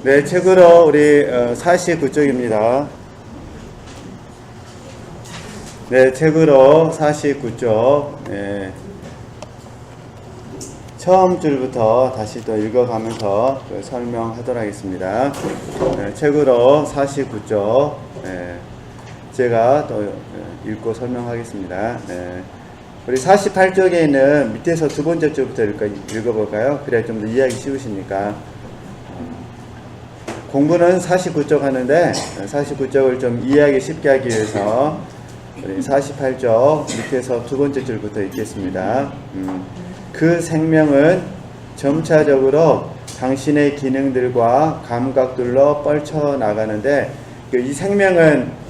네, 책으로 우리 49쪽입니다. 네, 책으로 49쪽. 네. 처음 줄부터 다시 또 읽어가면서 또 설명하도록 하겠습니다. 네, 책으로 49쪽. 네, 제가 또 읽고 설명하겠습니다. 네. 우리 48쪽에 있는 밑에서 두 번째 줄부터 읽어볼까요? 그래야 좀 더 이해하기 쉬우시니까. 공부는 49쪽 하는데 49쪽을 좀 이해하기 쉽게 하기 위해서 우리 48쪽 밑에서 두 번째 줄부터 읽겠습니다. 그 생명은 점차적으로 당신의 기능들과 감각들로 뻗쳐나가는데 이 생명은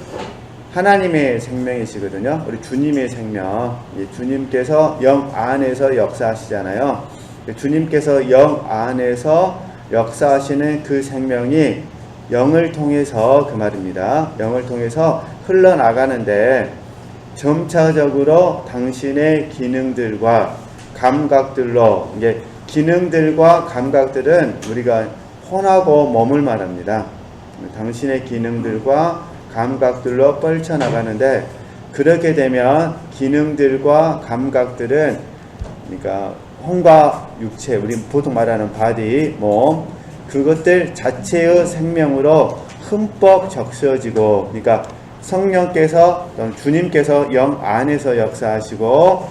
하나님의 생명이시거든요. 우리 주님의 생명. 주님께서 영 안에서 역사하시잖아요. 주님께서 영 안에서 역사하시는 그 생명이 영을 통해서 그 말입니다. 영을 통해서 흘러나가는데 점차적으로 당신의 기능들과 감각들로 이게 기능들과 감각들은 우리가 혼하고 몸을 말합니다. 당신의 기능들과 감각들로 뻗쳐나가는데 그렇게 되면 기능들과 감각들은 그러니까 혼과 육체, 우리 보통 말하는 바디, 몸 그것들 자체의 생명으로 흠뻑 적셔지고 그러니까 성령께서 주님께서 영 안에서 역사하시고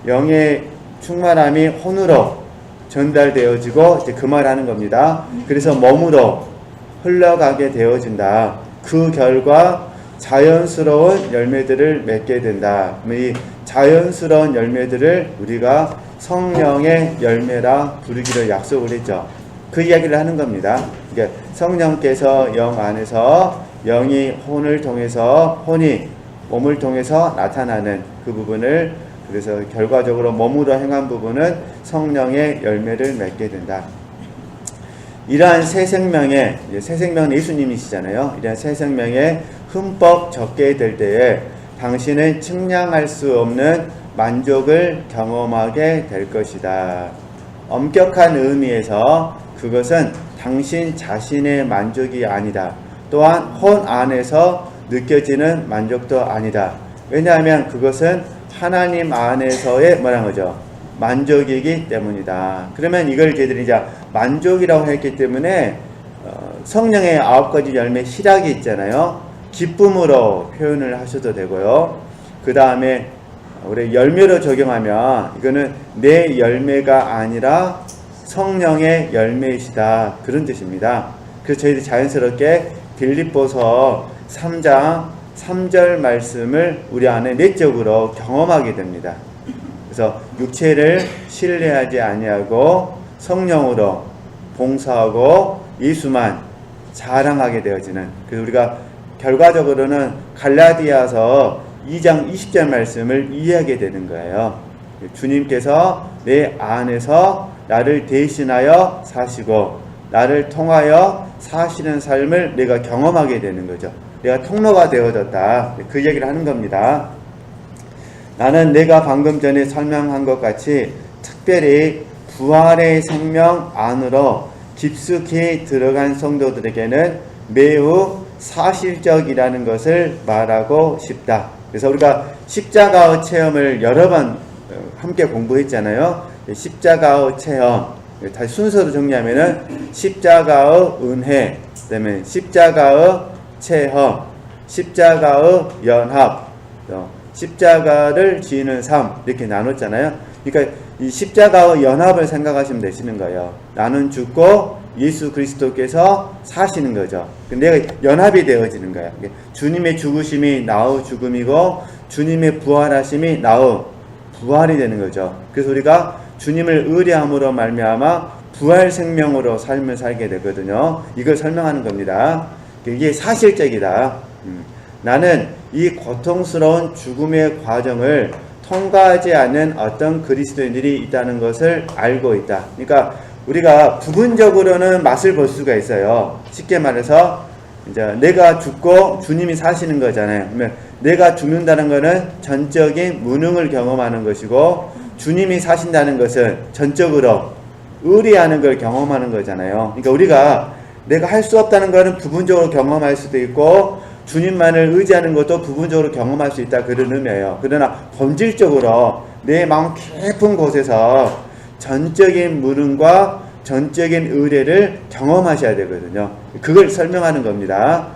영의 충만함이 혼으로 전달되어지고 이제 그 말하는 겁니다. 그래서 몸으로 흘러가게 되어진다. 그 결과 자연스러운 열매들을 맺게 된다. 이 자연스러운 열매들을 우리가 성령의 열매라 부르기로 약속을 했죠. 그 이야기를 하는 겁니다. 그러니까 성령께서 영 안에서 영이 혼을 통해서 혼이 몸을 통해서 나타나는 그 부분을 그래서 결과적으로 몸으로 행한 부분은 성령의 열매를 맺게 된다. 이러한 새 생명은 예수님이시잖아요. 이러한 새 생명에 흠뻑 적게 될 때에 당신은 측량할 수 없는 만족을 경험하게 될 것이다. 엄격한 의미에서 그것은 당신 자신의 만족이 아니다. 또한 혼 안에서 느껴지는 만족도 아니다. 왜냐하면 그것은 하나님 안에서의 뭐라는 거죠? 만족이기 때문이다. 그러면 이걸 저희들이 이제 만족이라고 했기 때문에 성령의 9가지 열매 희락이 있잖아요. 기쁨으로 표현을 하셔도 되고요. 그 다음에 우리 열매로 적용하면 이거는 내 열매가 아니라 성령의 열매이시다. 그런 뜻입니다. 그래서 저희들이 자연스럽게 빌립보서 3장 3절 말씀을 우리 안에 내적으로 경험하게 됩니다. 그래서 육체를 신뢰하지 아니하고 성령으로 봉사하고 예수만 자랑하게 되어지는 그래서 우리가 결과적으로는 갈라디아서 2장 20절 말씀을 이해하게 되는 거예요. 주님께서 내 안에서 나를 대신하여 사시고 나를 통하여 사시는 삶을 내가 경험하게 되는 거죠. 내가 통로가 되어졌다. 그 얘기를 하는 겁니다. 나는 내가 방금 전에 설명한 것 같이 특별히 부활의 생명 안으로 깊숙이 들어간 성도들에게는 매우 사실적이라는 것을 말하고 싶다. 그래서 우리가 십자가의 체험을 여러 번 함께 공부했잖아요. 십자가의 체험, 다시 순서로 정리하면은 십자가의 은혜, 그다음에 십자가의 체험, 십자가의 연합, 십자가를 지는 삶 이렇게 나눴잖아요. 그러니까 이 십자가의 연합을 생각하시면 되시는 거예요. 나는 죽고 예수 그리스도께서 사시는 거죠. 내가 연합이 되어지는 거예요. 주님의 죽으심이 나의 죽음이고 주님의 부활하심이 나의 부활이 되는 거죠. 그래서 우리가 주님을 의뢰함으로 말미암아 부활 생명으로 삶을 살게 되거든요. 이걸 설명하는 겁니다. 이게 사실적이다. 나는 이 고통스러운 죽음의 과정을 통과하지 않는 어떤 그리스도인들이 있다는 것을 알고 있다. 그러니까 우리가 부분적으로는 맛을 볼 수가 있어요. 쉽게 말해서 이제 내가 죽고 주님이 사시는 거잖아요. 그러면 내가 죽는다는 것은 전적인 무능을 경험하는 것이고 주님이 사신다는 것은 전적으로 의리하는 걸 경험하는 거잖아요. 그러니까 우리가 내가 할 수 없다는 것은 부분적으로 경험할 수도 있고 주님만을 의지하는 것도 부분적으로 경험할 수 있다, 그런 의미예요. 그러나 본질적으로 내 마음 깊은 곳에서 전적인 무능과 전적인 의뢰를 경험하셔야 되거든요. 그걸 설명하는 겁니다.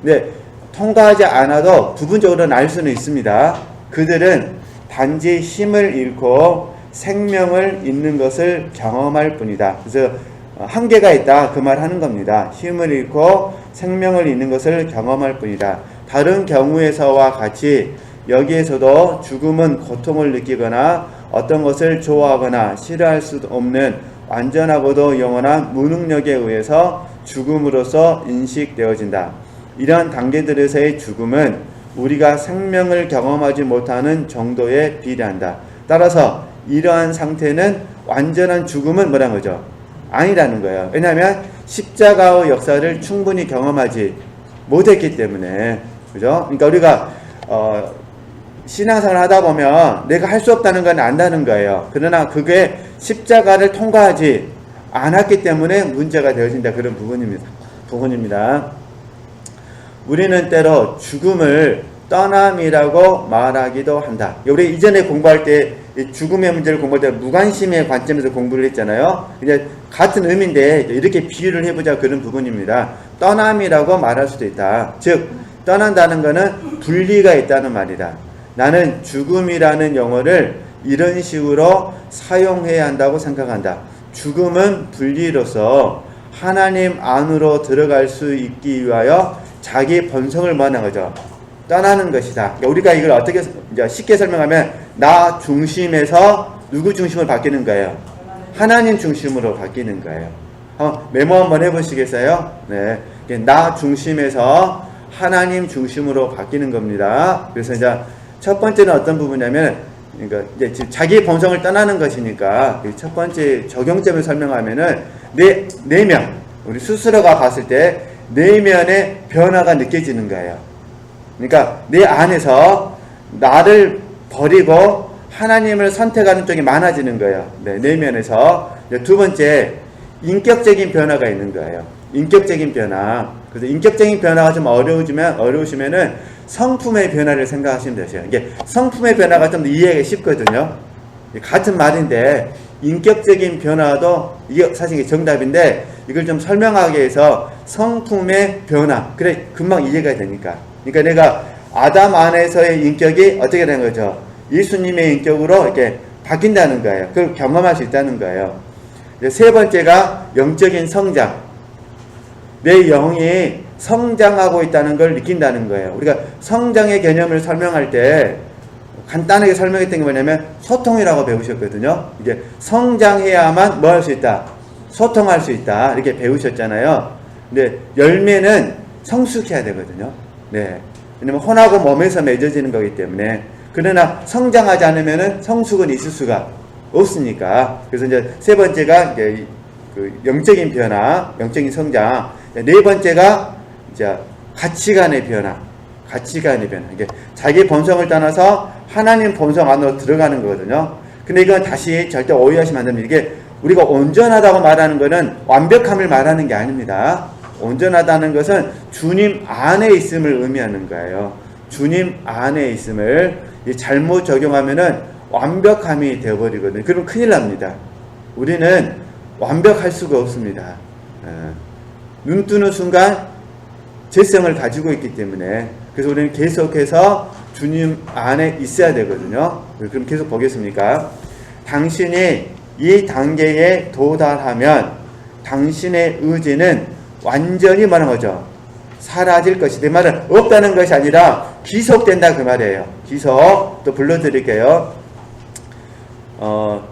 근데 통과하지 않아도 부분적으로는 알 수는 있습니다. 그들은 단지 힘을 잃고 생명을 잃는 것을 경험할 뿐이다. 그래서 한계가 있다, 그 말 하는 겁니다. 힘을 잃고 생명을 잃는 것을 경험할 뿐이다. 다른 경우에서와 같이 여기에서도 죽음은 고통을 느끼거나 어떤 것을 좋아하거나 싫어할 수 없는 완전하고도 영원한 무능력에 의해서 죽음으로써 인식되어진다. 이러한 단계들에서의 죽음은 우리가 생명을 경험하지 못하는 정도에 비례한다. 따라서 이러한 상태는 완전한 죽음은 뭐라는 거죠? 아니라는 거예요. 왜냐하면 십자가의 역사를 충분히 경험하지 못했기 때문에. 그죠? 그러니까 우리가 신앙생활을 하다 보면 내가 할 수 없다는 건 안다는 거예요. 그러나 그게 십자가를 통과하지 않았기 때문에 문제가 되어진다, 그런 부분입니다. 우리는 때로 죽음을 떠남이라고 말하기도 한다. 우리 이전에 공부할 때 죽음의 문제를 공부할 때 무관심의 관점에서 공부를 했잖아요. 이제 같은 의미인데 이렇게 비유를 해보자, 그런 부분입니다. 떠남이라고 말할 수도 있다. 즉 떠난다는 것은 분리가 있다는 말이다. 나는 죽음이라는 용어를 이런 식으로 사용해야 한다고 생각한다. 죽음은 분리로서 하나님 안으로 들어갈 수 있기 위하여 자기 본성을 뭐하는 거죠? 떠나는 것이다. 우리가 이걸 어떻게 쉽게 설명하면 나 중심에서 누구 중심으로 바뀌는 거예요? 하나님 중심으로 바뀌는 거예요. 메모 한번 해보시겠어요? 네, 나 중심에서 하나님 중심으로 바뀌는 겁니다. 그래서 이제 첫 번째는 어떤 부분이냐면, 그러니까 이제 자기 본성을 떠나는 것이니까 첫 번째 적용점을 설명하면은 내면, 우리 스스로가 봤을 때 내면의 변화가 느껴지는 거예요. 그러니까 내 안에서 나를 버리고 하나님을 선택하는 쪽이 많아지는 거예요. 네, 내면에서. 두 번째, 인격적인 변화가 있는 거예요. 인격적인 변화. 그래서 인격적인 변화가 좀 어려우시면은 성품의 변화를 생각하시면 되세요. 이게 성품의 변화가 좀 더 이해하기 쉽거든요. 같은 말인데 인격적인 변화도 이게 사실 이게 정답인데 이걸 좀 설명하기 위해서 성품의 변화. 그래 금방 이해가 되니까. 그러니까 내가 아담 안에서의 인격이 어떻게 된 거죠? 예수님의 인격으로 이렇게 바뀐다는 거예요. 그걸 경험할 수 있다는 거예요. 세 번째가 영적인 성장. 내 영이 성장하고 있다는 걸 느낀다는 거예요. 우리가 성장의 개념을 설명할 때 간단하게 설명했던 게 뭐냐면 소통이라고 배우셨거든요. 이제 성장해야만 뭐 할 수 있다? 소통할 수 있다. 이렇게 배우셨잖아요. 근데 열매는 성숙해야 되거든요. 네. 왜냐면 혼하고 몸에서 맺어지는 거기 때문에. 그러나 성장하지 않으면은 성숙은 있을 수가 없으니까. 그래서 이제 세 번째가 이제 그 영적인 변화, 영적인 성장. 네 번째가 이제 가치관의 변화. 가치관의 변화. 이게 자기 본성을 떠나서 하나님 본성 안으로 들어가는 거거든요. 근데 이건 다시 절대 오해하시면 안 됩니다. 이게 우리가 온전하다고 말하는 것은 완벽함을 말하는 게 아닙니다. 온전하다는 것은 주님 안에 있음을 의미하는 거예요. 주님 안에 있음을 잘못 적용하면은 완벽함이 되어버리거든요. 그럼 큰일 납니다. 우리는 완벽할 수가 없습니다. 눈 뜨는 순간 죄성을 가지고 있기 때문에. 그래서 우리는 계속해서 주님 안에 있어야 되거든요. 그럼 계속 보겠습니까? 당신이 이 단계에 도달하면 당신의 의지는 완전히 뭐라는 거죠? 사라질 것이. 내 말은 없다는 것이 아니라 기속된다, 그 말이에요. 기속. 또 불러드릴게요.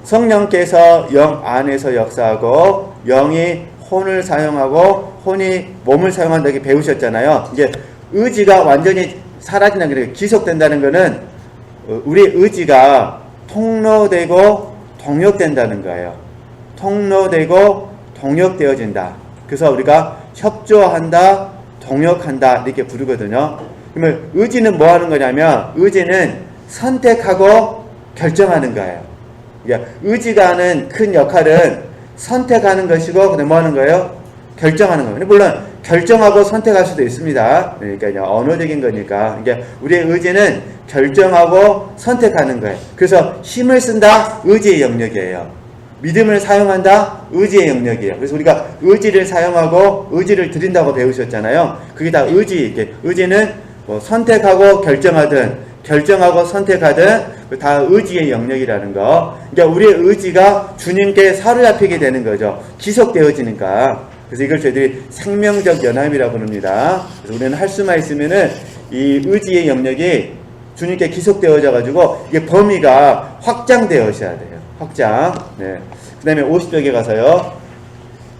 성령께서 영 안에서 역사하고 영이 혼을 사용하고 혼이 몸을 사용한다, 이렇게 배우셨잖아요. 이제 의지가 완전히 사라진다는 게 기속된다는 것은 우리 의지가 통로되고 동역된다는 거예요. 통로되고 동역되어진다. 그래서 우리가 협조한다, 동역한다 이렇게 부르거든요. 그러면 의지는 뭐 하는 거냐면 의지는 선택하고 결정하는 거예요. 그러니까 의지가 하는 큰 역할은 선택하는 것이고, 그다음에 뭐 하는 거예요? 결정하는 거예요. 물론 결정하고 선택할 수도 있습니다. 그러니까 이제 언어적인 거니까. 그러니까 우리의 의지는 결정하고 선택하는 거예요. 그래서 힘을 쓴다, 의지의 영역이에요. 믿음을 사용한다, 의지의 영역이에요. 그래서 우리가 의지를 사용하고 의지를 드린다고 배우셨잖아요. 그게 다 의지. 이렇게 의지는 뭐 선택하고 결정하든, 결정하고 선택하든 다 의지의 영역이라는 거. 그러니까 우리의 의지가 주님께 사로잡히게 되는 거죠. 기속되어지니까. 그래서 이걸 저희들이 생명적 연합이라고 부릅니다. 그래서 우리는 할 수만 있으면은 이 의지의 영역이 주님께 기속되어져 가지고 이게 범위가 확장되어져야 돼요. 확장. 네. 그 다음에 50쪽에 가서요.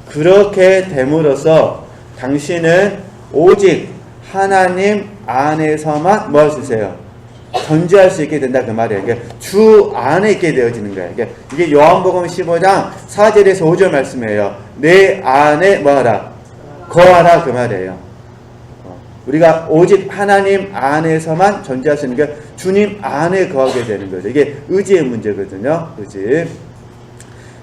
그렇게 됨으로써 당신은 오직 하나님 안에서만 뭐 할 수 있어요? 존재할 수 있게 된다 그 말이에요. 그러니까 주 안에 있게 되어지는 거예요. 그러니까 이게 요한복음 15장 4절에서 5절 말씀이에요. 내 안에 뭐하라? 거하라 그 말이에요. 우리가 오직 하나님 안에서만 존재할 수 있는 게 주님 안에 거하게 되는 거죠. 이게 의지의 문제거든요. 의지.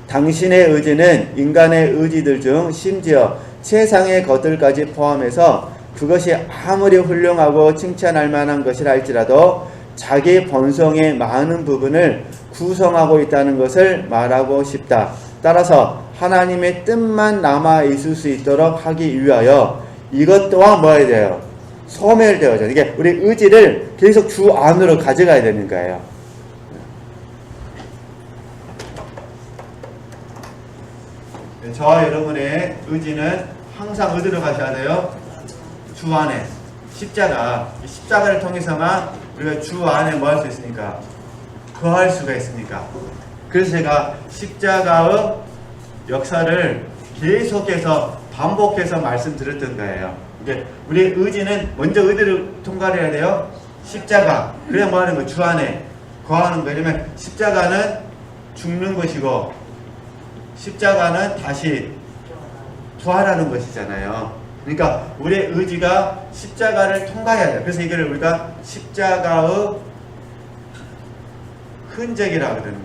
당신의 의지는 인간의 의지들 중 심지어 세상의 것들까지 포함해서 그것이 아무리 훌륭하고 칭찬할 만한 것이라 할지라도 자기 본성의 많은 부분을 구성하고 있다는 것을 말하고 싶다. 따라서 하나님의 뜻만 남아 있을 수 있도록 하기 위하여 이것 또한 뭐 해야 돼요? 소멸되어져. 이게 우리 의지를 계속 주 안으로 가져가야 되는 거예요. 저와 여러분의 의지는 항상 어디로 가셔야 돼요? 주 안에. 십자가. 이 십자가를 통해서만 우리가 주 안에 뭐 할 수 있습니까? 거할 수가 있습니까? 그래서 제가 십자가의 역사를 계속해서 반복해서 말씀드렸던 거예요. 이게 우리의 의지는 먼저 어디를 통과해야 돼요? 십자가. 그래야 뭐 하는 거? 주 안에 거하는 거. 왜냐면 십자가는 죽는 것이고 십자가는 다시 부활하는 것이잖아요. 그러니까 우리의 의지가 십자가를 통과해야 돼요. 그래서 이걸 우리가 십자가의 흔적이라고 그러는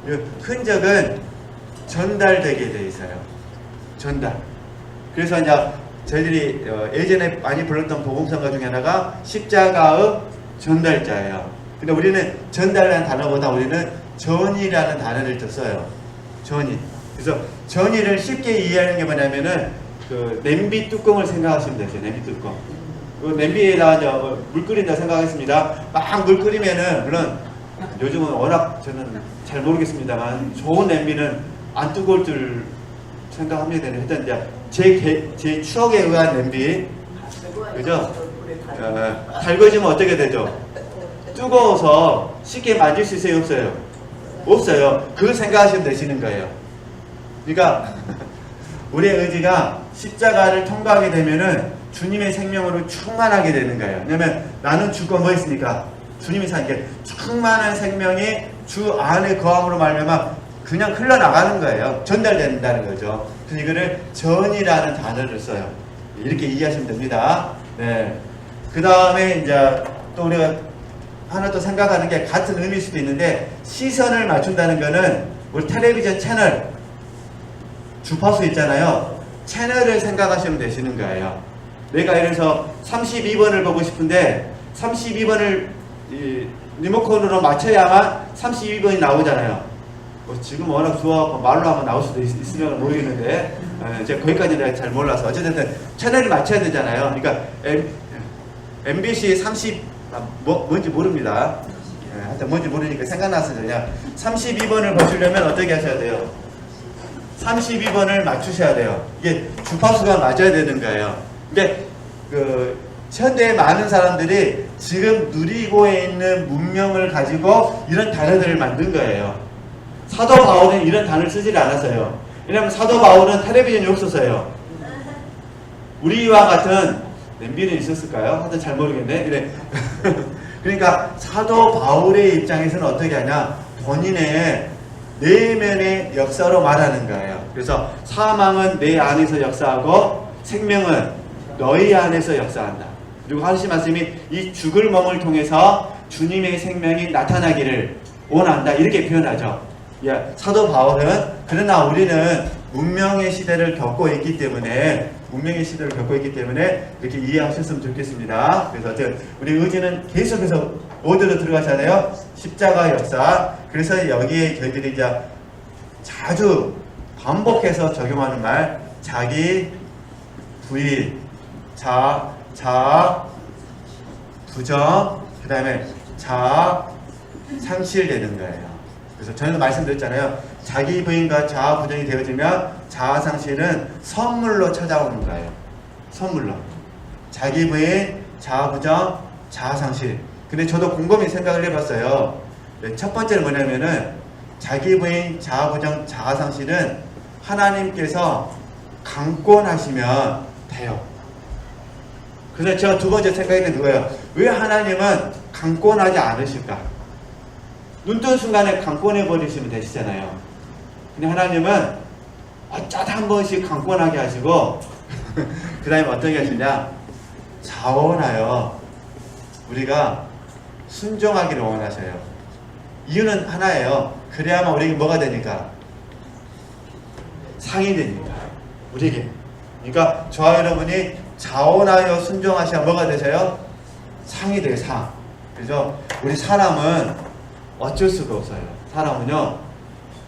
거예요. 흔적은 전달되게 돼 있어요. 전달. 그래서 이제 저희들이 예전에 많이 불렀던 복음성가 중에 하나가 십자가의 전달자예요. 근데 우리는 전달이라는 단어보다 우리는 전이라는 단어를 더 써요. 전이. 그래서 전이를 쉽게 이해하는 게 뭐냐면은 그 냄비 뚜껑을 생각하시면 되세요. 냄비 뚜껑. 그 냄비에다 물 끓인다 생각하겠습니다. 막 물 끓이면은 물론 요즘은 워낙 저는 잘 모르겠습니다만 좋은 냄비는 안 뜨거울 줄 생각합니다. 일단 제 추억에 의한 냄비, 그죠? 달궈지면 어떻게 되죠? 뜨거워서 쉽게 만질 수 있어요, 없어요? 없어요. 그거 생각하시면 되시는 거예요. 그러니까 우리의 의지가 십자가를 통과하게 되면은 주님의 생명으로 충만하게 되는 거예요. 왜냐면 나는 죽고 뭐 있습니까? 주님이 사니까 충만한 생명이 주 안에 거함으로 말미암아 그냥 흘러나가는 거예요. 전달된다는 거죠. 그래서 이거를 전이라는 단어를 써요. 이렇게 이해하시면 됩니다. 네. 그 다음에 이제 또 우리가 하나 또 생각하는 게 같은 의미일 수도 있는데 시선을 맞춘다는 거는 우리 텔레비전 채널 주파수 있잖아요. 채널을 생각하시면 되시는 거예요. 내가 예를 들어서 32번을 보고 싶은데 32번을 리모컨으로 맞춰야만 32번이 나오잖아요. 지금 워낙 좋아하고 말로 하면 나올 수도 있으면 모르겠는데 제가 거기까지는 잘 몰라서 어쨌든 채널을 맞춰야 되잖아요. 그러니까 MBC 뭔지 모릅니다. 하여튼 뭔지 모르니까 생각났어요. 그냥 32번을 보시려면 어떻게 하셔야 돼요? 32번을 맞추셔야 돼요. 이게 주파수가 맞아야 되는 거예요. 근데 현대의 많은 사람들이 지금 누리고 있는 문명을 가지고 이런 단어들을 만든 거예요. 사도 바울은 이런 단어를 쓰질 않았어요. 왜냐하면 사도 바울은 텔레비전이 없었어요. 우리와 같은 냄비는 있었을까요? 하여튼 잘 모르겠네. 그래. 그러니까 사도 바울의 입장에서는 어떻게 하냐? 본인의 내면의 역사로 말하는 거예요. 그래서 사망은 내 안에서 역사하고 생명은 너희 안에서 역사한다. 그리고 하신 말씀이 이 죽을 몸을 통해서 주님의 생명이 나타나기를 원한다. 이렇게 표현하죠. 사도 바울은 그러나 우리는 문명의 시대를 겪고 있기 때문에 이렇게 이해하셨으면 좋겠습니다. 그래서 우리 의지는 계속해서 어디로 들어가잖아요. 십자가 역사. 그래서 여기에 저희들이 이제 자주 반복해서 적용하는 말, 자기 부인, 부정, 그 다음에 상실되는 거예요. 그래서 저희도 말씀드렸잖아요. 자기 부인과 자아 부정이 되어지면 자아 상실은 선물로 찾아오는 거예요. 선물로. 자기 부인, 자아 부정, 자아 상실. 근데 저도 곰곰이 생각을 해봤어요. 첫 번째는 뭐냐면은 자기 부인, 자아 부정, 자아 상실은 하나님께서 강권하시면 돼요. 그래서 제가 두 번째 생각했는 그거예요. 왜 하나님은 강권하지 않으실까? 눈 뜬 순간에 강권해 버리시면 되시잖아요. 근데 하나님은 어쩌다 한 번씩 강권하게 하시고 그 다음에 어떻게 하시냐? 자원하여 우리가 순종하기를 원하셔요. 이유는 하나예요. 그래야만 우리에게 뭐가 되니까? 상이 되니까. 우리에게. 그러니까 저와 여러분이 자원하여 순종하셔야 뭐가 되세요? 상이 돼요. 상. 그래서 우리 사람은 어쩔 수가 없어요. 사람은요,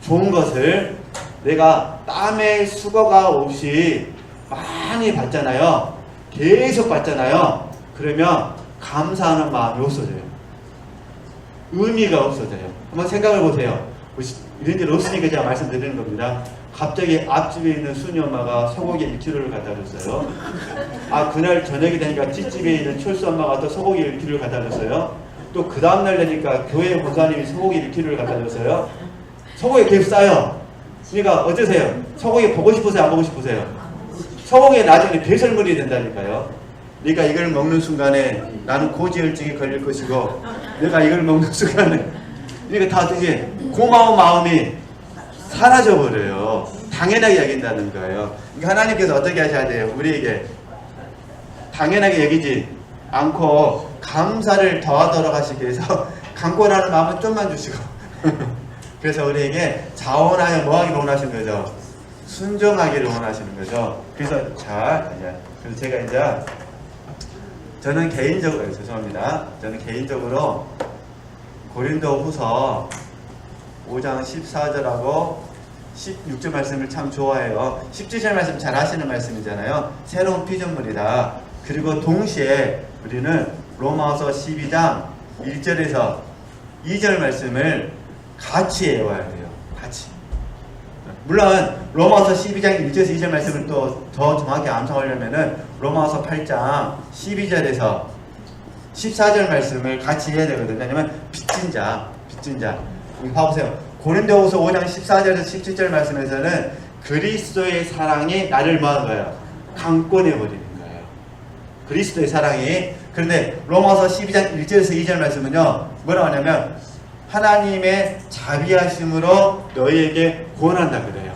좋은 것을 내가 땀의 수고가 없이 많이 받잖아요. 계속 받잖아요. 그러면 감사하는 마음이 없어져요. 의미가 없어져요. 한번 생각을 보세요. 이런 일 없으니까 제가 말씀드리는 겁니다. 갑자기 앞집에 있는 순이 엄마가 소고기 1kg를 갖다 줬어요. 그날 저녁이 되니까 뒷집에 있는 철수 엄마가 또 소고기 1kg를 갖다 줬어요. 또 그 다음날 되니까 교회 권사님이 소고기 1kg를 갖다 줬어요. 소고기 계속 싸요. 그러니까 어떠세요? 소고기 보고 싶으세요? 안 보고 싶으세요? 소고기에 나중에 배설물이 된다니까요. 그러니까 이걸 먹는 순간에 나는 고지혈증이 걸릴 것이고 내가 이걸 먹는 순간에 그러니까 다 어떻게 고마운 마음이 사라져버려요. 당연하게 여긴다는 거예요. 그러니까 하나님께서 어떻게 하셔야 돼요? 우리에게 당연하게 여기지 않고 감사를 더하도록 하시기 위해서 강권하는 마음은 좀만 주시고 그래서 우리에게 자원하여 뭐하기를 원하시는 거죠? 순종하기를 원하시는 거죠. 그래서 그래서 제가 이제 저는 개인적으로 고린도 후서 5장 14절하고 16절 말씀을 참 좋아해요. 17절 말씀 잘 하시는 말씀이잖아요. 새로운 피조물이다. 그리고 동시에 우리는 로마서 12장 1절에서 2절 말씀을 같이 외워야 돼요. 같이. 물론 로마서 12장 1절에서 2절 말씀을 또 더 정확히 암송하려면은 로마서 8장 12절에서 14절 말씀을 같이 해야 되거든요. 왜냐면 빚진 자. 봐보세요. 고린도후서 5장 14절에서 17절 말씀에서는 그리스도의 사랑이 나를 뭐하는 거예요? 강권해 버리는 거예요. 그리스도의 사랑이. 그런데 로마서 12장 1절에서 2절 말씀은요, 뭐라고 하냐면 하나님의 자비하심으로 너희에게 구원한다 그래요.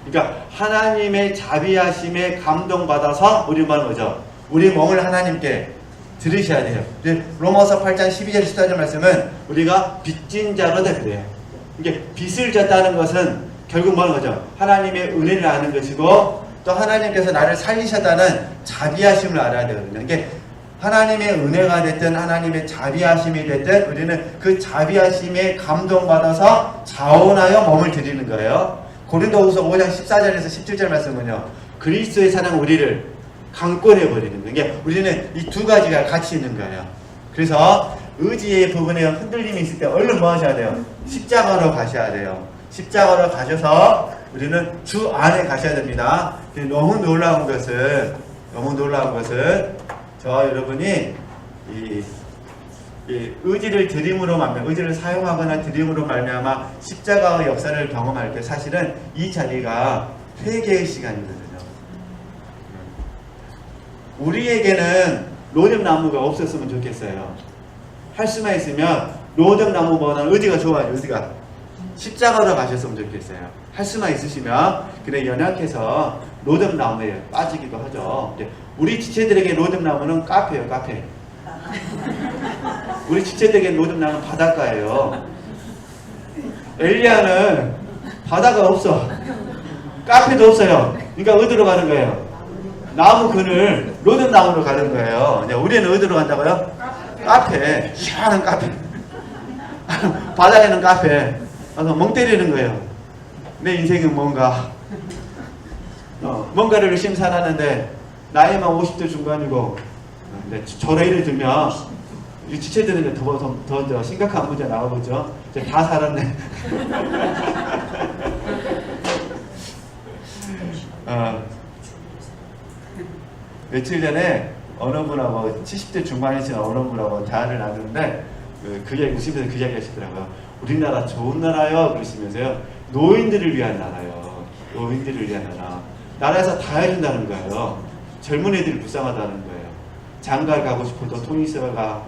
그러니까 하나님의 자비하심에 감동받아서 우리 뭐죠? 우리 몸을 하나님께 들으셔야 돼요. 로마서 8장 12절 14절 말씀은 우리가 빚진 자로 다 그래요. 이게 빚을 졌다는 것은 결국 뭐는 거죠? 하나님의 은혜를 아는 것이고 또 하나님께서 나를 살리셨다는 자비하심을 알아야 되거든요. 이게 하나님의 은혜가 됐든 하나님의 자비하심이 됐든 우리는 그 자비하심에 감동받아서 자원하여 몸을 드리는 거예요. 고린도후서 5장 14절에서 17절 말씀은요, 그리스도의 사랑 우리를 강권해 버리는 거예요. 이게 우리는 이 두 가지가 같이 있는 거예요. 그래서 의지의 부분에 흔들림이 있을 때 얼른 뭐 하셔야 돼요? 십자가로 가셔야 돼요. 십자가로 가셔서 우리는 주 안에 가셔야 됩니다. 너무 놀라운 것은 저와 여러분이 이 의지를 드림으로 말미암아, 의지를 사용하거나 드림으로 말미암아 십자가의 역사를 경험할 때 사실은 이 자리가 회개의 시간이거든요. 우리에게는 로뎀나무가 없었으면 좋겠어요. 할 수만 있으면 로뎀나무보다는 의지가 좋아요. 의지가 십자가로 가셨으면 좋겠어요. 할 수만 있으시면. 근데 연약해서 로뎀나무에 빠지기도 하죠. 우리 지체들에게 로뎀나무는 카페예요. 카페. 우리 지체들에게 로뎀나무는 바닷가예요. 엘리야는 바다가 없어. 카페도 없어요. 그러니까 어디로 가는 거예요? 나무 그늘, 로든나무로 가는 거예요. 우리는 어디로 간다고요? 카페. 시원한 카페. 바다에는 카페. 가서 멍 때리는 거예요. 내 인생은 뭔가. 뭔가를 열심히 살았는데 나이만 50대 중반이고 저 나이를 들면 지체되는 게 더 심각한 문제 나오겠죠. 이제 다 살았네. 며칠 전에 어느 분하고 70대 중반이신 어느 분하고 대화를 나누는데 그게 웃으면서 그 이야기 하시더라고요. 우리나라 좋은 나라요 그러시면서요. 노인들을 위한 나라요. 노인들을 위한 나라. 나라에서 다 해준다는 거예요. 젊은 애들이 불쌍하다는 거예요. 장가를 가고 싶어도 돈이 있어야 가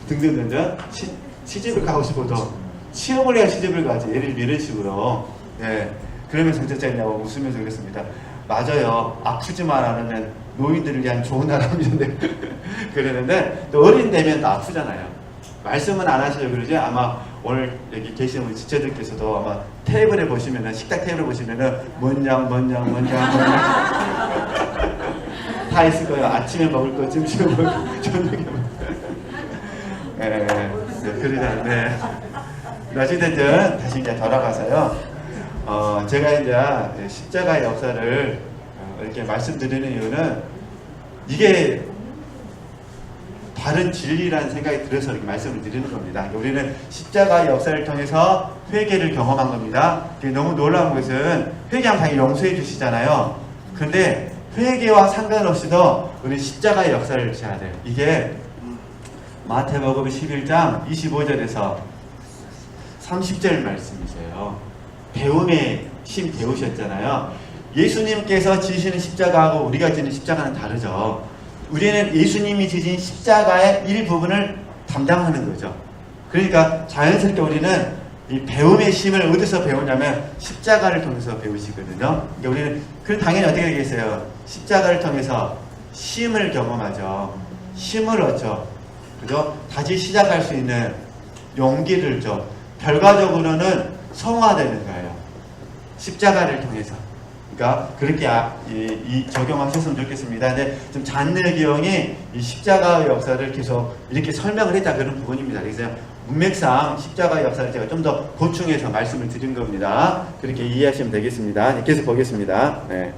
등등등등 시집을 가고 싶어도 취업을 해야 시집을 가지. 예를 이런 식으로. 네. 그러면 정책자냐고 웃으면서 그랬습니다. 맞아요. 아프지만 않으면 노인들을 위한 좋은 나라입니다. 그러는데 또 어린 되면 또 아프잖아요. 말씀은 안 하시려고 그러지. 아마 오늘 여기 계신 우리 지체들께서도 아마 테이블에 보시면은 식탁 테이블에 보시면은 뭔양 다 있을 거예요. 아침에 먹을 거, 점심에 먹을 거, 저녁에 먹을 거. 그러다 네. 어쨌든 다시 이제 돌아가서요. 제가 이제 십자가의 역사를 이렇게 말씀드리는 이유는 이게 바른 진리라는 생각이 들어서 이렇게 말씀을 드리는 겁니다. 우리는 십자가의 역사를 통해서 회개를 경험한 겁니다. 너무 놀라운 것은 회개하면 당연히 용서해 주시잖아요. 근데 회개와 상관없이도 우리 십자가의 역사를 지어야 돼요. 이게 마태복음 11장 25절에서 30절 말씀이세요. 배움의 심 배우셨잖아요. 예수님께서 지시는 십자가하고 우리가 지는 십자가는 다르죠. 우리는 예수님이 지신 십자가의 일부분을 담당하는 거죠. 그러니까 자연스럽게 우리는 이 배움의 심을 어디서 배우냐면 십자가를 통해서 배우시거든요. 그러니까 우리는 당연히 어떻게 되겠어요? 십자가를 통해서 심을 경험하죠. 심을 얻죠. 그죠? 다시 시작할 수 있는 용기를 줘. 결과적으로는 성화되는 거예요. 십자가를 통해서. 그러니까 그렇게 적용하셨으면 좋겠습니다. 근데 좀 잔느기 형이 이 십자가의 역사를 계속 이렇게 설명을 했다 그런 부분입니다. 그래서 문맥상 십자가의 역사를 제가 좀 더 보충해서 말씀을 드린 겁니다. 그렇게 이해하시면 되겠습니다. 계속 보겠습니다. 네.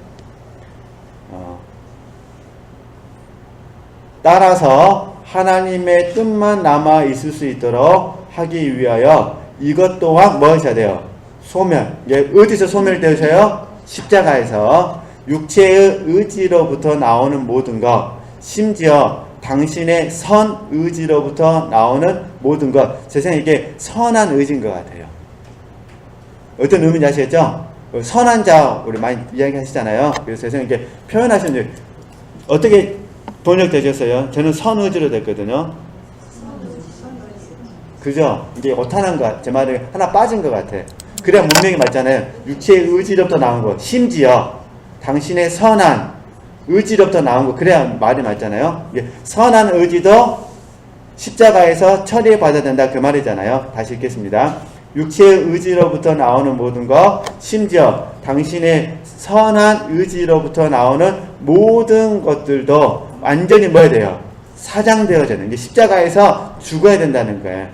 따라서 하나님의 뜻만 남아 있을 수 있도록 하기 위하여 이것 또한 뭐 하셔야 돼요? 소멸. 어디서 소멸되셔요? 십자가에서 육체의 의지로부터 나오는 모든 것, 심지어 당신의 선 의지로부터 나오는 모든 것. 세상에 이게 선한 의지인 것 같아요. 어떤 의미인지 아시겠죠? 선한 자 우리 많이 이야기하시잖아요. 그래서 세상에 이렇게 표현하시는데 어떻게 번역되셨어요? 저는 선 의지로 됐거든요. 그죠? 이게 오타난 것 같아. 제 말이 하나 빠진 것 같아. 그래야 문맥이 맞잖아요. 육체의 의지로부터 나온 것. 심지어 당신의 선한 의지로부터 나온 것. 그래야 말이 맞잖아요. 선한 의지도 십자가에서 처리받아야 된다. 그 말이잖아요. 다시 읽겠습니다. 육체의 의지로부터 나오는 모든 것. 심지어 당신의 선한 의지로부터 나오는 모든 것들도 완전히 뭐야 돼요? 사장되어져야 돼요. 십자가에서 죽어야 된다는 거예요.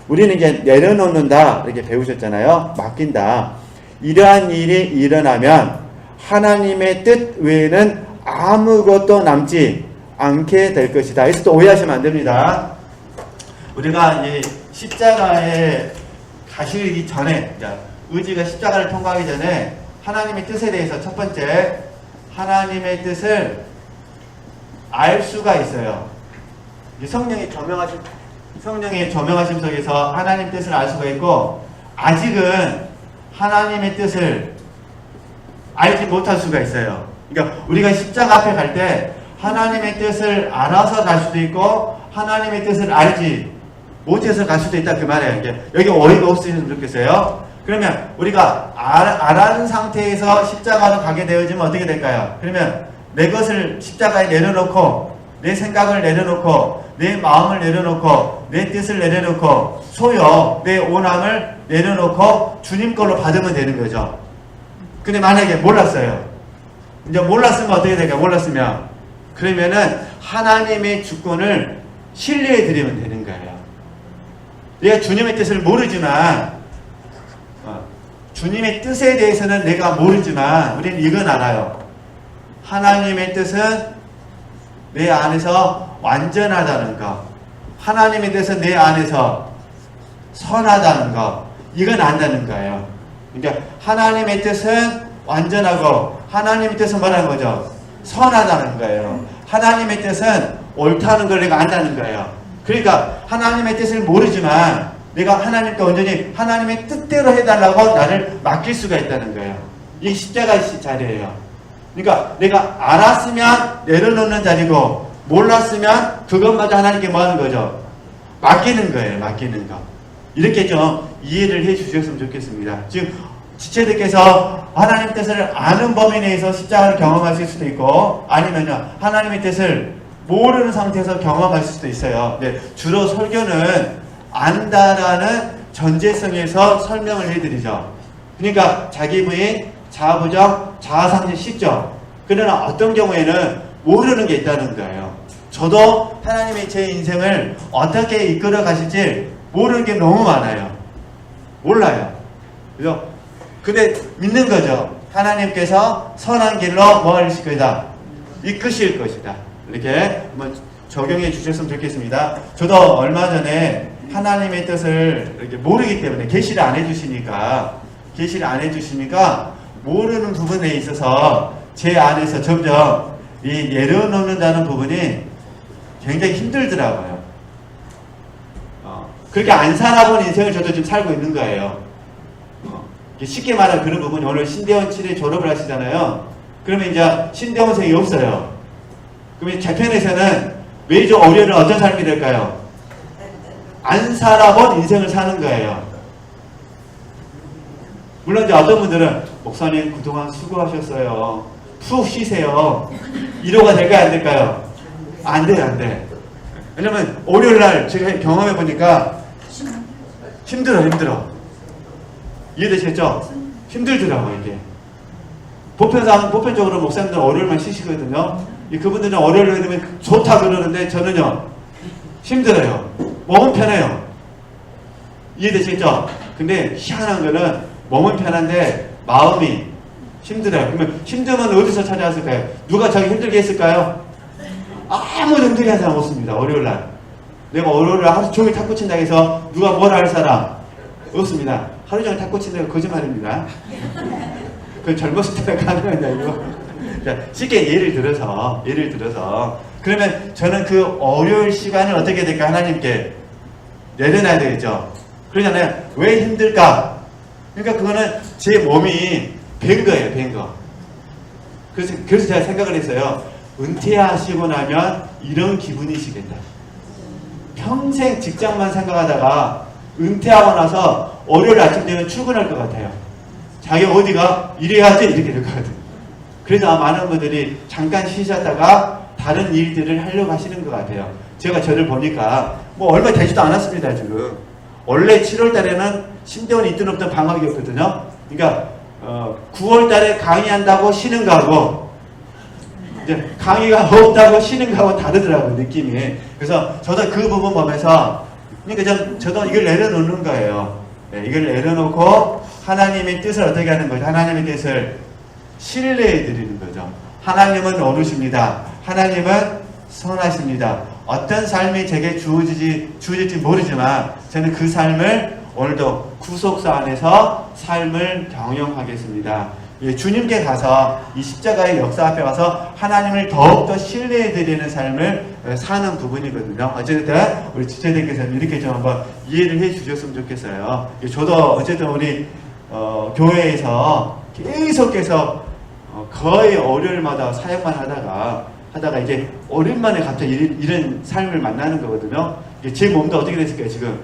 우리는 이제 내려놓는다 이렇게 배우셨잖아요. 맡긴다. 이러한 일이 일어나면 하나님의 뜻 외에는 아무것도 남지 않게 될 것이다. 그래서 또 오해하시면 안 됩니다. 우리가 이 십자가에 가시기 전에, 의지가 십자가를 통과하기 전에 하나님의 뜻에 대해서 첫 번째 하나님의 뜻을 알 수가 있어요. 성령의 조명하심 속에서 하나님 뜻을 알 수가 있고, 아직은 하나님의 뜻을 알지 못할 수가 있어요. 그러니까 우리가 십자가 앞에 갈 때 하나님의 뜻을 알아서 갈 수도 있고 하나님의 뜻을 알지 못해서 갈 수도 있다 그 말이에요. 여기 오해가 없으시면 좋겠어요. 그러면 우리가 알아는 상태에서 십자가로 가게 되어지면 어떻게 될까요? 그러면 내 것을 십자가에 내려놓고 내 생각을 내려놓고 내 마음을 내려놓고 내 뜻을 내려놓고 소요 내 오남을 내려놓고 주님 걸로 받으면 되는 거죠. 근데 만약에 몰랐어요. 이제 몰랐으면 어떻게 될까? 몰랐으면 그러면은 하나님의 주권을 신뢰해 드리면 되는 거예요. 내가 주님의 뜻을 모르지만 주님의 뜻에 대해서는 내가 모르지만 우리는 이건 알아요. 하나님의 뜻은 내 안에서 완전하다는 것, 하나님의 뜻은 내 안에서 선하다는 것, 이건 안다는 거예요. 그러니까 하나님의 뜻은 완전하고 하나님의 뜻은 뭐라는 거죠? 선하다는 거예요. 하나님의 뜻은 옳다는 걸 내가 안다는 거예요. 그러니까 하나님의 뜻을 모르지만 내가 하나님께 온전히 하나님의 뜻대로 해달라고 나를 맡길 수가 있다는 거예요. 이게 십자가의 자리예요. 그러니까 내가 알았으면 내려놓는 자리고 몰랐으면 그것마저 하나님께 뭐 하는 거죠? 맡기는 거예요. 맡기는 거. 이렇게 좀 이해를 해 주셨으면 좋겠습니다. 지금 지체들께서 하나님의 뜻을 아는 범위 내에서 십자가를 경험하실 수도 있고 아니면요 하나님의 뜻을 모르는 상태에서 경험하실 수도 있어요. 근데 주로 설교는 안다라는 전제성에서 설명을 해드리죠. 그러니까 자기 부인, 자아부정, 자아상실 쉽죠. 그러나 어떤 경우에는 모르는 게 있다는 거예요. 저도 하나님이 제 인생을 어떻게 이끌어 가실지 모르는 게 너무 많아요. 몰라요. 그죠? 근데 믿는 거죠. 하나님께서 선한 길로 뭐 하실 것이다? 이끄실 것이다. 이렇게 한번 적용해 주셨으면 좋겠습니다. 저도 얼마 전에 하나님의 뜻을 이렇게 모르기 때문에 계시를 안 해주시니까 모르는 부분에 있어서 제 안에서 점점 이 내려놓는다는 부분이 굉장히 힘들더라고요. 그렇게 안 살아본 인생을 저도 지금 살고 있는 거예요. 쉽게 말하면 그런 부분이 오늘 신대원 7회 졸업을 하시잖아요. 그러면 이제 신대원생이 없어요. 그러면 재편에서는 메이저 오류는 어떤 삶이 될까요? 안 살아본 인생을 사는 거예요. 물론 이제 어떤 분들은 목사님 그동안 수고하셨어요. 푹 쉬세요. 위로가 될까요? 안 될까요? 안 돼요. 안 돼. 왜냐면 월요일날 제가 경험해 보니까 힘들어. 이해되시겠죠? 힘들더라고요 이게. 보편적으로 목사님들은 월요일만 쉬시거든요. 그분들은 월요일에 되면 좋다 그러는데 저는요 힘들어요. 몸은 편해요. 이해되시겠죠? 근데 희한한 거는 몸은 편한데 마음이 힘들어요. 그러면 힘들면 어디서 찾아왔을까요? 누가 저기 힘들게 했을까요? 아무도 힘들게 한 사람 없습니다. 월요일날. 내가 월요일날 하루 종일 탁구 친다고 해서 누가 뭐라 할 사람 없습니다. 하루 종일 탁구 친다고 거짓말입니다. 그 젊었을 때가 가능한 이야기고. 쉽게 예를 들어서 그러면 저는 그 월요일 시간을 어떻게 될까? 하나님께 내려놔야 되겠죠. 그러잖아요. 왜 힘들까? 그러니까 그거는 제 몸이 뵌 거예요. 뵌 거. 그래서 제가 생각을 했어요. 은퇴하시고 나면 이런 기분이시겠다. 평생 직장만 생각하다가 은퇴하고 나서 월요일 아침 되면 출근할 것 같아요. 자기 어디가 일해야지 이렇게 될 것 같아요. 그래서 많은 분들이 잠깐 쉬셨다가 다른 일들을 하려고 하시는 것 같아요. 제가 저를 보니까 뭐 얼마 되지도 않았습니다. 지금 원래 7월 달에는 신대원 있든 없든 방학이었거든요. 그러니까 9월 달에 강의한다고 쉬는 거하고 이제 강의가 없다고 쉬는 거하고 다르더라고요. 느낌이. 그래서 저도 그 부분 보면서 그러니까 저도 이걸 내려놓는 거예요. 네, 이걸 내려놓고 하나님의 뜻을 어떻게 하는 거죠? 하나님의 뜻을 신뢰해 드리는 거죠. 하나님은 어르십니다. 하나님은 선하십니다. 어떤 삶이 제게 주어질지 모르지만 저는 그 삶을 오늘도 구속사 안에서 삶을 경영하겠습니다. 예, 주님께 가서 이 십자가의 역사 앞에 와서 하나님을 더욱더 신뢰해 드리는 삶을 사는 부분이거든요. 어쨌든 우리 지체들께서는 이렇게 좀 한번 이해를 해 주셨으면 좋겠어요. 저도 어쨌든 우리 교회에서 계속해서 거의 월요일마다 사역만 하다가 이제 오랜만에 갑자기 이런 삶을 만나는 거거든요. 제 몸도 어떻게 됐을까요? 지금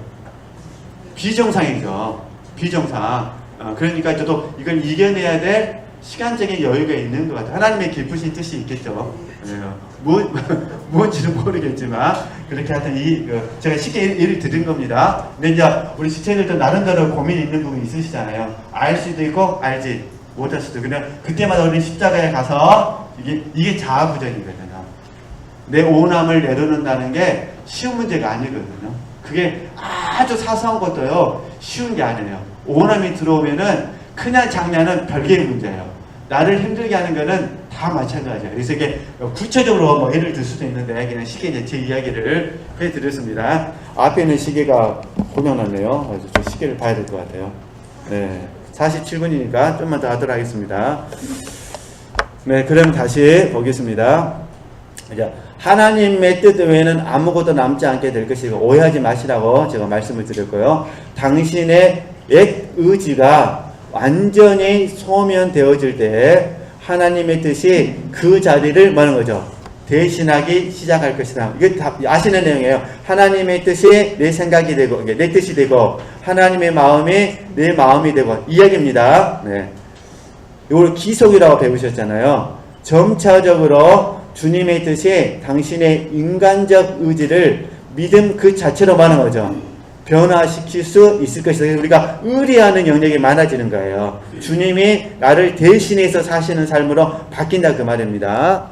비정상이죠. 비정상. 그러니까 저도 이걸 이겨내야 될 시간적인 여유가 있는 것 같아요. 하나님의 깊으신 뜻이 있겠죠. 뭔지는 모르겠지만 그렇게 하여튼 제가 쉽게 예를 드린 겁니다. 근데 이제 우리 지체들도 나름대로 고민이 있는 부분이 있으시잖아요. 알 수도 있고 알지 못할 수도. 그냥 그때마다 우리 십자가에 가서 이게 자아부정이거든요. 내 오남을 내려놓는다는 게 쉬운 문제가 아니거든요. 그게 아주 사소한 것도요, 쉬운 게 아니에요. 오남이 들어오면은 그냥 장난은 별개의 문제예요. 나를 힘들게 하는 거는 다 마찬가지예요. 그래서 이게 구체적으로 뭐 예를 들 수도 있는데 그냥 쉽게 이제 제 이야기를 해드렸습니다. 앞에 있는 시계가 고장났네요. 그래서 저 시계를 봐야 될 것 같아요. 네, 47분이니까 좀만 더 하도록 하겠습니다. 네, 그럼 다시 보겠습니다. 이제 하나님의 뜻 외에는 아무것도 남지 않게 될 것이고 오해하지 마시라고 제가 말씀을 드렸고요. 당신의 옛 의지가 완전히 소멸되어질 때 하나님의 뜻이 그 자리를 뭐하는 거죠? 대신하기 시작할 것이다. 이게 다 아시는 내용이에요. 하나님의 뜻이 내 생각이 되고 내 뜻이 되고 하나님의 마음이 내 마음이 되고 이야기입니다. 네. 이걸 기속이라고 배우셨잖아요. 점차적으로 주님의 뜻이 당신의 인간적 의지를 믿음 그 자체로 하는 거죠. 변화시킬 수 있을 것이다. 우리가 의리하는 영역이 많아지는 거예요. 주님이 나를 대신해서 사시는 삶으로 바뀐다 그 말입니다.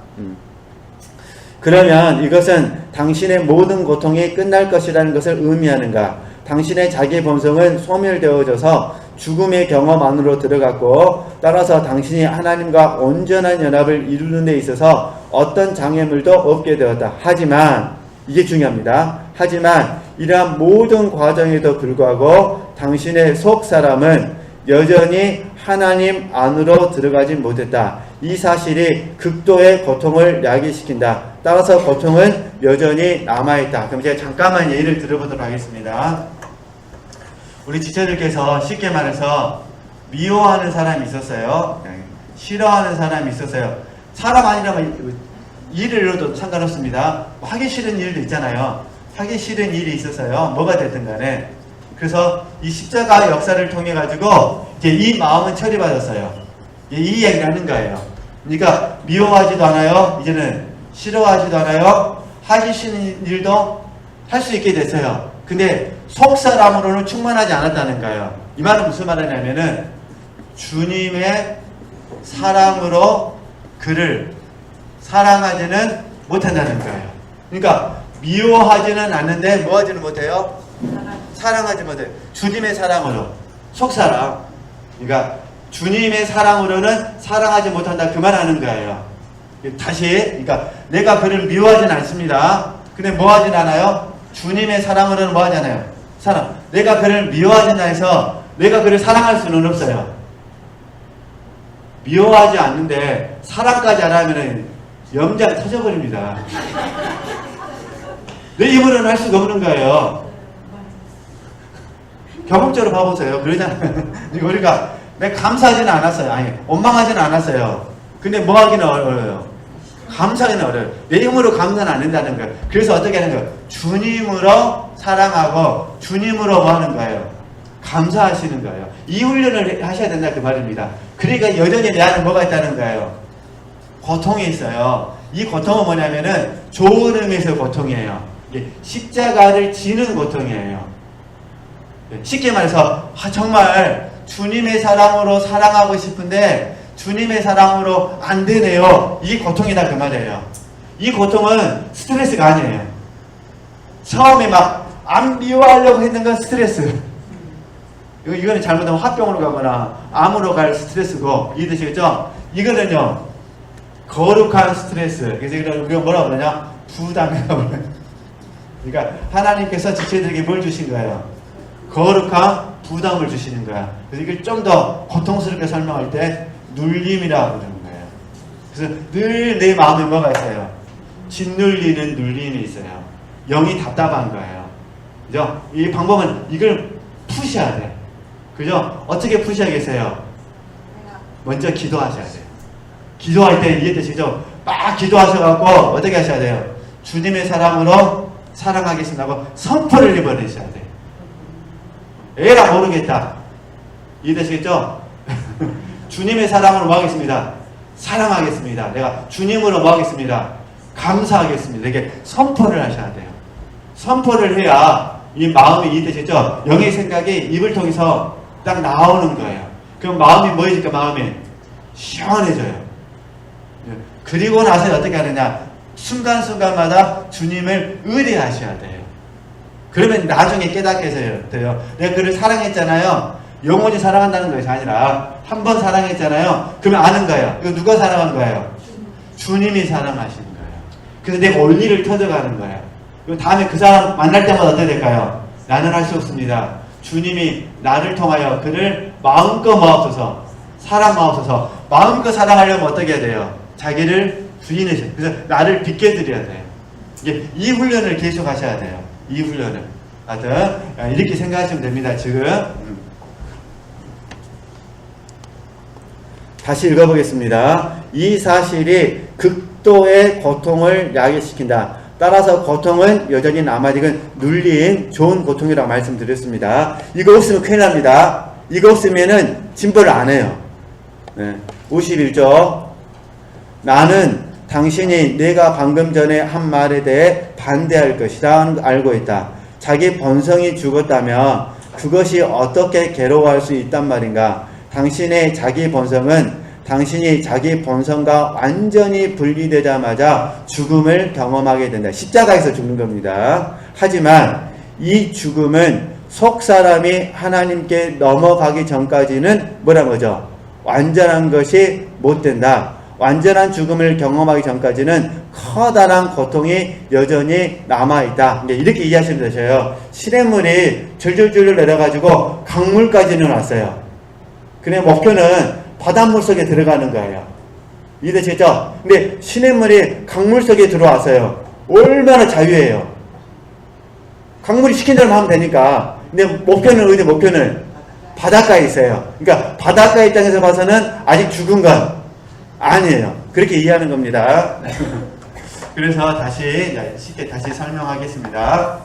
그러면 이것은 당신의 모든 고통이 끝날 것이라는 것을 의미하는가? 당신의 자기 본성은 소멸되어져서 죽음의 경험 안으로 들어갔고 따라서 당신이 하나님과 온전한 연합을 이루는 데 있어서 어떤 장애물도 없게 되었다. 하지만 이게 중요합니다. 하지만 이러한 모든 과정에도 불구하고 당신의 속 사람은 여전히 하나님 안으로 들어가지 못했다. 이 사실이 극도의 고통을 야기시킨다. 따라서 고통은 여전히 남아있다. 그럼 제가 잠깐만 예를 들어보도록 하겠습니다. 우리 지체들께서 쉽게 말해서 미워하는 사람이 있었어요. 싫어하는 사람이 있었어요. 사람 아니라면 일을 잃어도 상관없습니다. 하기 싫은 일도 있잖아요. 하기 싫은 일이 있었어요. 뭐가 됐든 간에. 그래서 이 십자가 역사를 통해 가지고 이제 이 마음은 처리받았어요. 이 이야기를 하는 거예요. 그러니까 미워하지도 않아요. 이제는 싫어하지도 않아요. 하기 싫은 일도 할 수 있게 됐어요. 근데 속사람으로는 충만하지 않았다는 거예요. 이 말은 무슨 말이냐면은 주님의 사랑으로 그를 사랑하지는 못한다는 거예요. 그러니까 미워하지는 않는데 뭐하지는 못해요? 사랑하지 못해요. 주님의 사랑으로. 속사랑. 그러니까 주님의 사랑으로는 사랑하지 못한다 그 말 하는 거예요. 다시 그러니까 내가 그를 미워하지는 않습니다. 근데 뭐하진 않아요? 주님의 사랑으로는 뭐하잖아요? 사랑. 내가 그를 미워하진다 해서 내가 그를 사랑할 수는 없어요. 미워하지 않는데 사랑까지 안 하면은 염장 터져버립니다. 내 입으로는 할 수가 없는 거예요. 경험적으로 봐보세요. 그러잖아요. 우리가 내가 감사하지는 않았어요. 아니, 원망하지는 않았어요. 근데 뭐 하기는 어려워요. 감사하기는 어려워요. 내 힘으로 감사는 안 된다는 거예요. 그래서 어떻게 하는 거예요? 주님으로 사랑하고 주님으로 뭐 하는 거예요? 감사하시는 거예요. 이 훈련을 하셔야 된다 그 말입니다. 그러니까 여전히 내 안에 뭐가 있다는 거예요? 고통이 있어요. 이 고통은 뭐냐면은 좋은 의미에서 고통이에요. 십자가를 지는 고통이에요. 쉽게 말해서 정말 주님의 사랑으로 사랑하고 싶은데 주님의 사랑으로 안 되네요. 이게 고통이다 그 말이에요. 이 고통은 스트레스가 아니에요. 처음에 막 안 미워하려고 했는 건 스트레스. 이거는 잘못하면 화병으로 가거나 암으로 갈 스트레스고 이해되시겠죠? 이거는요 거룩한 스트레스. 그래서 이거 뭐라 그러냐? 부담이라고 그래요. 그러니까 하나님께서 지체들에게 뭘 주신 거예요? 거룩한 부담을 주시는 거야. 그래서 이걸 좀 더 고통스럽게 설명할 때 눌림이라고 그러는 거예요. 그래서 늘 내 마음에 뭐가 있어요? 짓눌리는 눌림이 있어요. 영이 답답한 거예요. 그죠? 이 방법은 이걸 푸셔야 돼. 그죠? 어떻게 푸셔야겠어요? 먼저 기도하셔야 돼요. 기도할 때 이해되시죠? 막 기도하셔갖고 어떻게 하셔야 돼요? 주님의 사랑으로 사랑하겠습니다 하고 선포를 해버리셔야 돼요. 에라 모르겠다. 이해되시겠죠? 주님의 사랑으로 뭐 하겠습니다? 사랑하겠습니다. 내가 주님으로 뭐 하겠습니다? 감사하겠습니다. 이렇게 선포를 하셔야 돼요. 선포를 해야 이 마음이 이해되시죠? 영의 생각이 입을 통해서 딱 나오는 거예요. 그럼 마음이 뭐해질까? 마음이 시원해져요. 그리고 나서 어떻게 하느냐? 순간순간마다 주님을 의뢰하셔야 돼요. 그러면 나중에 깨닫게 돼요. 내가 그를 사랑했잖아요. 영원히 사랑한다는 것이 아니라 한 번 사랑했잖아요. 그러면 아는 거예요. 이거 누가 사랑한 거예요? 주님이 사랑하시는 거예요. 그래서 내가 원리를 터져가는 거예요. 다음에 그 사람 만날 때마다 어떻게 될까요? 나는 할 수 없습니다. 주님이 나를 통하여 그를 마음껏 마옵소서, 사랑 마옵소서. 마음껏 사랑하려면 어떻게 해야 돼요? 자기를 부인하셔. 그래서 나를 비켜드려야 돼요. 이 훈련을 계속 하셔야 돼요. 이 훈련을. 하여튼 이렇게 생각하시면 됩니다. 지금 다시 읽어보겠습니다. 이 사실이 극도의 고통을 야기시킨다. 따라서 고통은 여전히 남아있는 눌린 좋은 고통이라고 말씀드렸습니다. 이거 없으면 큰일 납니다. 이거 없으면은 진보를 안 해요. 네. 51조. 나는 당신이 내가 방금 전에 한 말에 대해 반대할 것이다 알고 있다. 자기 본성이 죽었다면 그것이 어떻게 괴로워할 수 있단 말인가? 당신의 자기 본성은 당신이 자기 본성과 완전히 분리되자마자 죽음을 경험하게 된다. 십자가에서 죽는 겁니다. 하지만 이 죽음은 속 사람이 하나님께 넘어가기 전까지는 뭐란 거죠? 완전한 것이 못 된다. 완전한 죽음을 경험하기 전까지는 커다란 고통이 여전히 남아있다. 이렇게 이해하시면 되셔요. 시냇물이 줄줄줄 내려가지고 강물까지는 왔어요. 그래 목표는 바닷물 속에 들어가는 거예요. 이해되시죠? 근데 시냇물이 강물 속에 들어왔어요. 얼마나 자유해요. 강물이 시킨 대로 하면 되니까. 근데 목표는 어디? 목표는 바닷가에 있어요. 그러니까 바닷가 입장에서 봐서는 아직 죽은 건 아니에요. 그렇게 이해하는 겁니다. 그래서 다시 쉽게 다시 설명하겠습니다.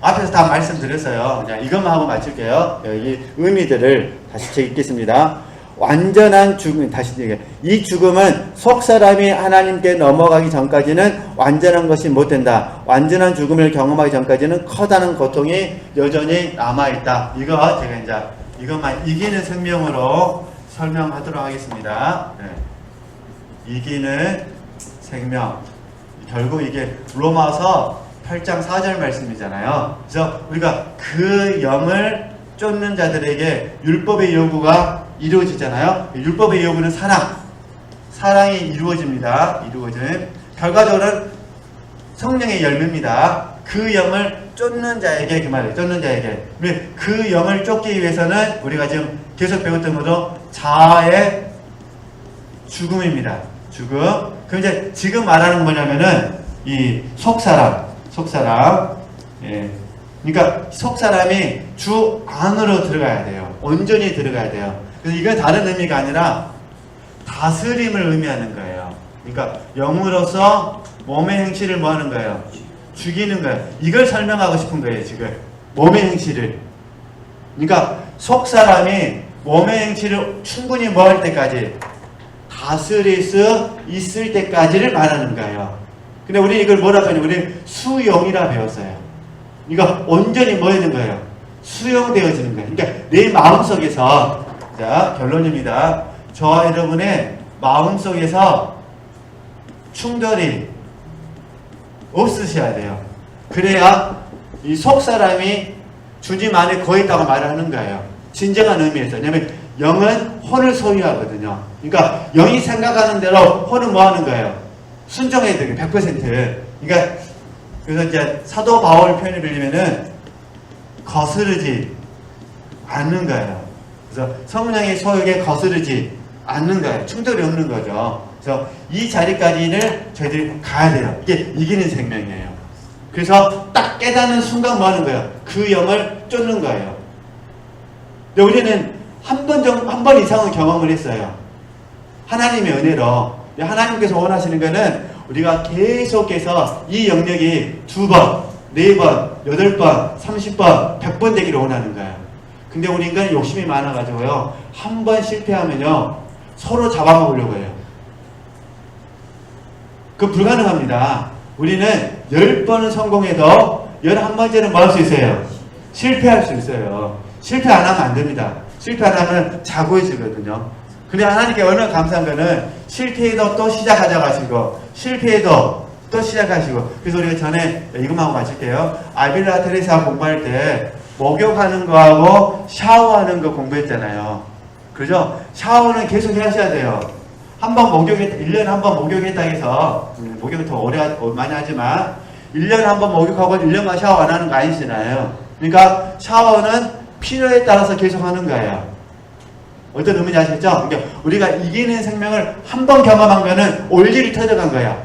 앞에서 다 말씀드렸어요. 이것만 하고 마칠게요. 이 의미들을 다시 읽겠습니다. 완전한 죽음, 다시 얘기해요. 이 죽음은 속 사람이 하나님께 넘어가기 전까지는 완전한 것이 못 된다. 완전한 죽음을 경험하기 전까지는 커다란 고통이 여전히 남아있다. 이거 제가 이제 이것만 이기는 생명으로 설명하도록 하겠습니다. 네. 이기는 생명. 결국 이게 로마서 8장 4절 말씀이잖아요. 그래서 우리가 그 영을 쫓는 자들에게 율법의 요구가 이루어지잖아요. 율법의 요구는 사랑이 이루어집니다. 이루어지는 결과적으로는 성령의 열매입니다. 그 영을 쫓는 자에게 그 말이에요. 쫓는 자에게 그 영을 쫓기 위해서는 우리가 지금 계속 배웠던 것도 자아의 죽음입니다. 죽음. 그럼 이제 지금 말하는 건 뭐냐면은 이 속사람. 예. 그러니까 속사람이 주 안으로 들어가야 돼요. 온전히 들어가야 돼요. 그래서 이건 다른 의미가 아니라 다스림을 의미하는 거예요. 그러니까 영으로서 몸의 행실을 뭐 하는 거예요? 죽이는 거예요. 이걸 설명하고 싶은 거예요, 지금. 몸의 행실을. 그러니까 속사람이 몸의 행실을 충분히 뭐 할 때까지? 다스릴 수 있을 때까지를 말하는 거예요. 근데 우리 이걸 뭐라고 하냐? 우리 수용이라 배웠어요. 그러니까 온전히 뭐 하는 거예요? 수용되어지는 거예요. 그러니까 내 마음속에서, 자, 결론입니다. 저와 여러분의 마음속에서 충돌이 없으셔야 돼요. 그래야 이 속사람이 주님 안에 거했다고 말을 하는 거예요. 진정한 의미에서. 왜냐면 영은 혼을 소유하거든요. 그러니까 영이 생각하는 대로 혼은 뭐 하는 거예요? 순종해야 돼요. 100%. 그러니까 그래서 이제 사도 바울 표현을 빌리면은 거스르지 않는 거예요. 그래서 성령의 소욕에 거스르지 않는 거예요. 충돌이 없는 거죠. 그래서 이 자리까지는 저희들이 가야 돼요. 이게 이기는 생명이에요. 그래서 딱 깨닫는 순간 뭐 하는 거예요? 그 영을 쫓는 거예요. 근데 우리는 한 번 이상은 경험을 했어요. 하나님의 은혜로. 하나님께서 원하시는 거는 우리가 계속해서 이 영역이 2번, 4번, 8번, 30번, 100번 되기를 원하는 거예요. 근데 우리 인간은 욕심이 많아가지고요. 한 번 실패하면요. 서로 잡아먹으려고 해요. 그거 불가능합니다. 우리는 10번은 성공해도 11번째는 뭐 할 수 있어요? 실패할 수 있어요. 실패 안 하면 안 됩니다. 실패 안 하면 자고해지거든요. 근데 하나님께 얼마나 감사한 거는 실패해도 또 시작하자고 하시고 실패해도 또 시작하시고. 그래서 우리가 전에 이것만 하고 마칠게요. 아빌라 테레사 공부할 때 목욕하는 거하고 샤워하는 거 공부했잖아요. 그죠? 샤워는 계속 하셔야 돼요. 한번 1년에 한 번 목욕했다 해서, 목욕을 더 많이 하지만, 1년에 한 번 목욕하고 1년간 샤워 안 하는 거 아니시나요? 그러니까 샤워는 필요에 따라서 계속 하는 거예요. 어떤 의미인지 아시겠죠? 그러니까 우리가 이기는 생명을 한 번 경험한 거는 올일이 터져간 거야.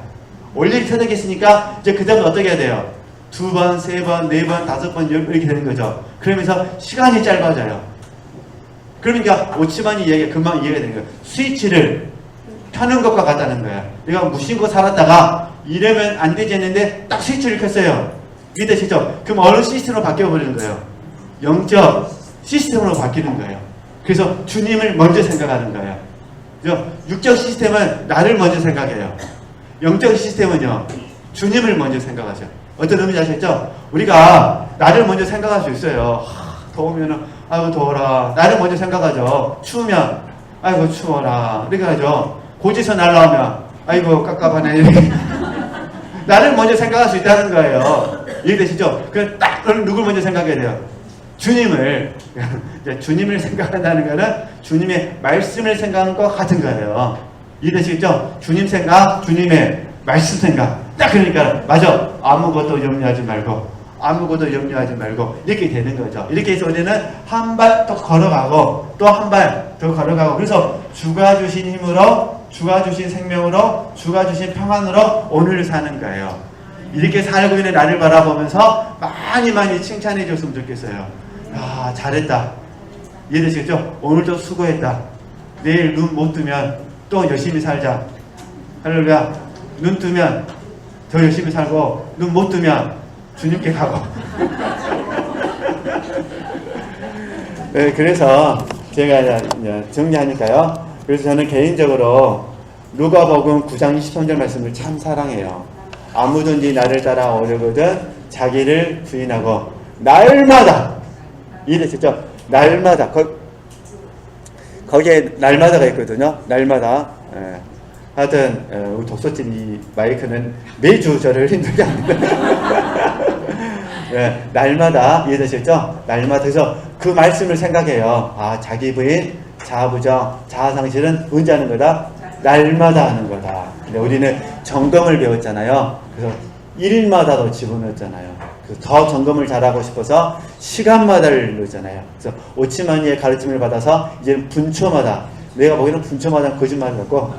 올일이 터져겠으니까 이제 그 다음에 어떻게 해야 돼요? 2번, 3번, 4번, 5번 이렇게 되는 거죠. 그러면서 시간이 짧아져요. 그러니까 오치만이 금방 이해가 되는 거예요. 스위치를 켜는 것과 같다는 거야. 내가 무심코 살았다가 이러면 안 되지 했는데 딱 스위치를 켰어요. 믿으시죠? 그럼 어느 시스템으로 바뀌어버리는 거예요? 영적 시스템으로 바뀌는 거예요. 그래서 주님을 먼저 생각하는 거예요. 육적 시스템은 나를 먼저 생각해요. 영적 시스템은요, 주님을 먼저 생각하죠. 어떤 의미인지 아시겠죠? 우리가 나를 먼저 생각할 수 있어요. 더우면은, 아이고, 더워라. 나를 먼저 생각하죠. 추우면, 아이고, 추워라. 이렇게 하죠. 고지서 날라오면, 아이고, 깝깝하네. 이렇게. 나를 먼저 생각할 수 있다는 거예요. 이해되시죠? 그럼 딱, 누굴 먼저 생각해야 돼요? 주님을. 주님을 생각한다는 거는 주님의 말씀을 생각하는 것 같은 거예요. 이해되시겠죠? 주님 생각, 주님의 말씀 생각. 딱 그러니까, 맞아. 아무것도 염려하지 말고, 아무것도 염려하지 말고, 이렇게 되는 거죠. 이렇게 해서 우리는 한 발 또 걸어가고, 또 한 발 더 걸어가고, 그래서 주가 주신 힘으로, 주가 주신 생명으로, 주가 주신 평안으로 오늘을 사는 거예요. 이렇게 살고 있는 나를 바라보면서 많이 칭찬해 줬으면 좋겠어요. 야, 잘했다. 이해되시겠죠? 오늘도 수고했다. 내일 눈 못 뜨면 또 열심히 살자. 할렐루야. 눈 뜨면 더 열심히 살고, 눈 못 뜨면 주님께 가고. 네, 그래서 제가 이제 정리하니까요. 그래서 저는 개인적으로 누가복음 9장 23절 말씀을 참 사랑해요. 아무든지 나를 따라 오려거든 자기를 부인하고 날마다, 이해되셨죠? 날마다 거기에 날마다가 있거든요. 날마다. 하여튼 우리 독서집 이 마이크는 매주 저를 힘들게 합니다. 네, 날마다, 이해되셨죠? 날마다. 그래서 그 말씀을 생각해요. 아, 자기 부인, 자아부정, 자아상실은 언제 하는 거다? 날마다 하는 거다. 근데 우리는 점검을 배웠잖아요. 그래서 일마다도 집어넣었잖아요. 그래서 더 점검을 잘하고 싶어서 시간마다를 넣었잖아요. 그래서 오치마니의 가르침을 받아서 이제는 분초마다, 내가 보기에는 분초마다 거짓말을 갖고